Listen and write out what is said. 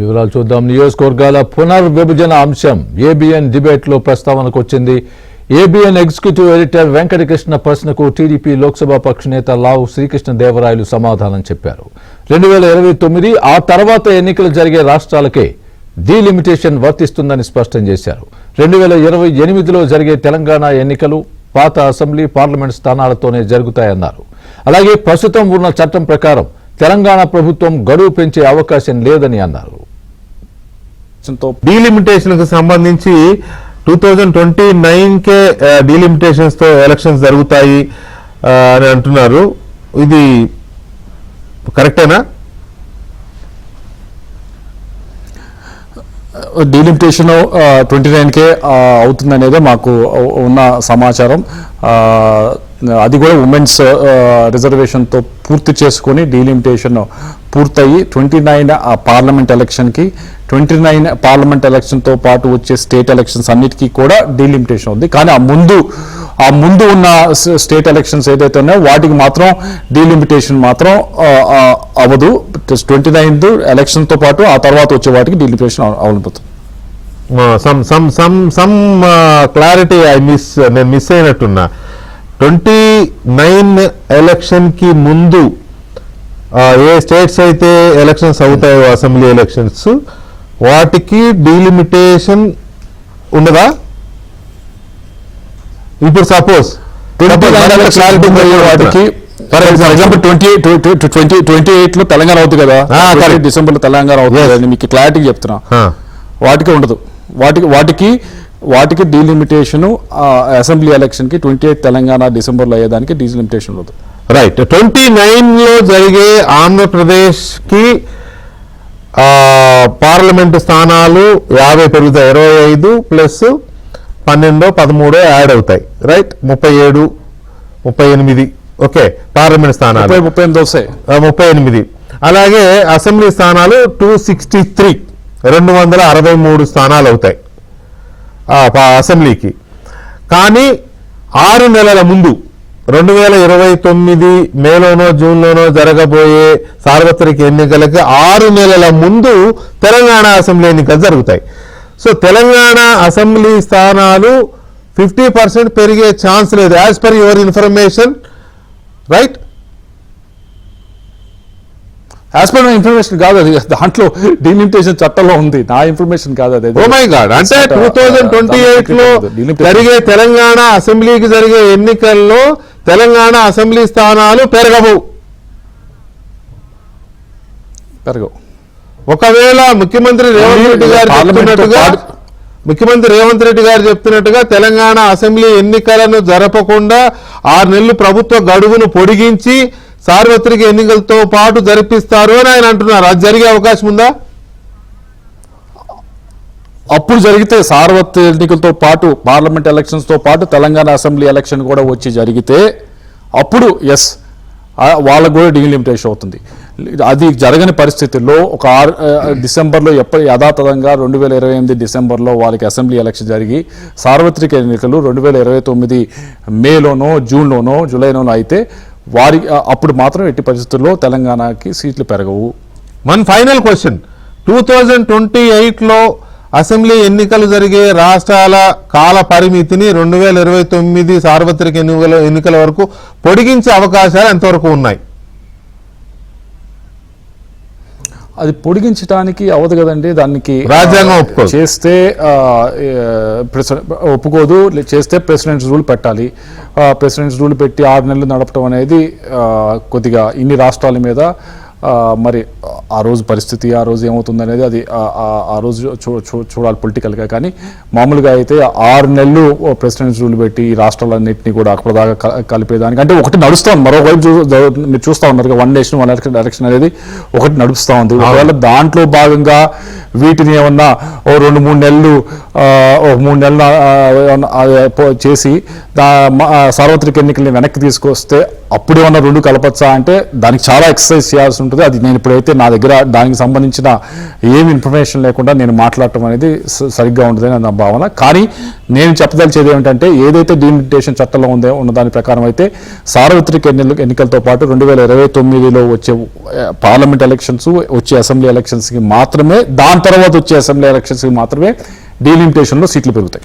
వివరాలు చూద్దాం. నియోజకవర్గాల పునర్విభజన అంశం ఏబిఎన్ డిబేట్ లో ప్రస్తావనకు వచ్చింది. ఏబిఎన్ ఎగ్జిక్యూటివ్ ఎడిటర్ వెంకటకృష్ణ ప్రశ్నకు టీడీపీ లోక్సభ పక్ష నేత లావు శ్రీకృష్ణదేవరాయలు సమాధానం చెప్పారు. 2029 ఆ తర్వాత ఎన్నికలు జరిగే రాష్ట్రాలకే డీలిమిటేషన్ వర్తిస్తుందని స్పష్టం చేశారు. 2028లో జరిగే తెలంగాణ ఎన్నికలు పాత అసెంబ్లీ పార్లమెంట్ స్థానాలతోనే జరుగుతాయన్నారు. అలాగే ప్రస్తుతం ఉన్న చట్టం ప్రకారం తెలంగాణ ప్రభుత్వం గడువు పెంచే అవకాశం లేదని అన్నారు. డీలిమిటేషన్ కు సంబంధించి 2029కే డీలిమిటేషన్స్ తో ఎలక్షన్స్ జరుగుతాయి అని అంటున్నారు. ఇది కరెక్టేనా? డీలిమిటేషన్ 29కే అవుతుందనేదే మాకు ఉన్న సమాచారం. అది కూడా ఉమెన్స్ రిజర్వేషన్తో పూర్తి చేసుకొని డీలిమిటేషన్ పూర్తయి 29 పార్లమెంట్ ఎలక్షన్కి 29 పార్లమెంట్ ఎలక్షన్తో పాటు వచ్చే స్టేట్ ఎలక్షన్స్ అన్నిటికీ కూడా డీలిమిటేషన్ ఉంది. కానీ ఆ ముందు ఉన్న స్టేట్ ఎలక్షన్స్ ఏదైతే ఉన్నాయో వాటికి మాత్రం డీలిమిటేషన్ మాత్రం అవ్వదు. 29 ఎలక్షన్తో పాటు ఆ తర్వాత వచ్చే వాటికి డీలిమిటేషన్ అవలంబిస్తుంది. క్లారిటీ నేను మిస్ అయినట్టున్నా. 29 ఎలక్షన్ కి ముందు ఏ స్టేట్స్ అయితే ఎలక్షన్స్ అవుతాయో అసెంబ్లీ ఎలక్షన్స్ వాటికి డీలిమిటేషన్ ఉండదా? ఇప్పుడు సపోజ్ వాటికి ఫర్ ఎగ్జాంపుల్ 28లో తెలంగాణ అవుతుంది కదా, డిసెంబర్లో తెలంగాణ అవుతుంది కదా, మీకు క్లారిటీ చెప్తున్నా. వాటికి ఉండదు. వాటికి డీలిమిటేషన్ అసెంబ్లీ ఎలక్షన్ కి 28 తెలంగాణ డిసెంబర్లో అయ్యేదానికి డీలిమిటేషన్ ఉండదు. రైట్. 29లో జరిగే ఆంధ్రప్రదేశ్ కి పార్లమెంటు స్థానాలు 50 పెరుగుతాయి. 25 ప్లస్ 12 13 యాడ్ అవుతాయి. రైట్. 37 38 ఓకే పార్లమెంట్ స్థానాలు 38. అలాగే అసెంబ్లీ స్థానాలు 263 263 స్థానాలు అవుతాయి అసెంబ్లీకి. కానీ 6 నెలల ముందు 2029 మేలోనో జూన్లోనో జరగబోయే సార్వత్రిక ఎన్నికలకి 6 నెలల ముందు తెలంగాణ అసెంబ్లీ ఎన్నికలు జరుగుతాయి. సో తెలంగాణ అసెంబ్లీ స్థానాలు 50% పెరిగే ఛాన్స్ లేదు as per your information, right? As per my information కాదు అది, దాంట్లో డీలిమిటేషన్ చట్టంలో ఉంది. నా ఇన్ఫర్మేషన్ కాదు అది. Oh my God. అంటే 2028లో జరిగే తెలంగాణ అసెంబ్లీకి జరిగే ఎన్నికల్లో తెలంగాణ అసెంబ్లీ స్థానాలు పెరగవు. ఒకవేళ ముఖ్యమంత్రి రేవంత్ రెడ్డి గారు చెప్తున్నట్టుగా తెలంగాణ అసెంబ్లీ ఎన్నికలను జరపకుండా 6 నెలలు ప్రభుత్వ గడువును పొడిగించి సార్వత్రిక ఎన్నికలతో పాటు జరిపిస్తారు అని ఆయన అంటున్నారు. అది జరిగే అవకాశం ఉందా? అప్పుడు జరిగితే సార్వత్రిక ఎన్నికలతో పాటు పార్లమెంట్ ఎలక్షన్స్ తో పాటు తెలంగాణ అసెంబ్లీ ఎలక్షన్ కూడా వచ్చి జరిగితే అప్పుడు ఎస్ వాళ్ళకు కూడా డీలిమిటేషన్ అవుతుంది. అది జరగని పరిస్థితుల్లో ఒక డిసెంబర్లో యథాతథంగా 2028 డిసెంబర్లో వాళ్ళకి అసెంబ్లీ ఎలక్షన్ జరిగి సార్వత్రిక ఎన్నికలు 2029 మేలోనో జూన్లోనో జూలైలోనో అయితే అప్పుడు మాత్రం ఎట్టి పరిస్థితుల్లో తెలంగాణకి సీట్లు పెరగవు. One final question. 2028లో అసెంబ్లీ ఎన్నికలు జరిగే రాష్ట్రాల కాల పరిమితిని 2029 సార్వత్రిక ఎన్నికల వరకు పొడిగించే అవకాశాలు ఎంతవరకు ఉన్నాయి? అది పొడిగించడానికి అవదు కదండి. దానికి రాజ్యాంగం చేస్తే ఒప్పుకోదు. చేస్తే ప్రెసిడెంట్స్ రూల్ పెట్టాలి. ప్రెసిడెంట్స్ రూల్ పెట్టి 6 నెలలు నడపడం అనేది కొద్దిగా ఇన్ని రాష్ట్రాల మీద మరి ఆ రోజు పరిస్థితి ఆ రోజు ఏమవుతుంది అనేది అది ఆ రోజు చూడాలి పొలిటికల్గా. కానీ మామూలుగా అయితే 6 నెలలు ప్రెసిడెంట్స్ రూల్ పెట్టి ఈ రాష్ట్రాలన్నింటినీ కూడా అక్కడ దాకా కలిపేదానికి అంటే ఒకటి నడుస్తూ ఉంది. మరోవైపు మీరు చూస్తూ ఉన్నారు 1 నేషన్ 1 ఎలక్షన్ అనేది ఒకటి నడుస్తూ ఉంది. ఒకవేళ దాంట్లో భాగంగా వీటిని ఏమన్నా 2-3 నెలలు 3 నెలలు చేసి సార్వత్రిక ఎన్నికల్ని వెనక్కి తీసుకొస్తే అప్పుడేమన్నా 2 కలపచ్చా అంటే దానికి చాలా ఎక్సర్సైజ్ చేయాల్సి ఉంటుంది. ఉంటుంది. అది నేను ఇప్పుడైతే నా దగ్గర దానికి సంబంధించిన ఏమి ఇన్ఫర్మేషన్ లేకుండా నేను మాట్లాడటం అనేది సరిగ్గా ఉంటుందని నా భావన. కానీ నేను చెప్పదలిచేది ఏమిటంటే ఏదైతే డీలిమిటేషన్ చట్టంలో ఉన్న దాని ప్రకారం అయితే సార్వత్రిక ఎన్నికలతో పాటు 2029లో వచ్చే పార్లమెంట్ ఎలక్షన్స్, వచ్చే అసెంబ్లీ ఎలక్షన్స్కి మాత్రమే, దాని తర్వాత వచ్చే అసెంబ్లీ ఎలక్షన్స్కి మాత్రమే డీలిమిటేషన్లో సీట్లు పెరుగుతాయి.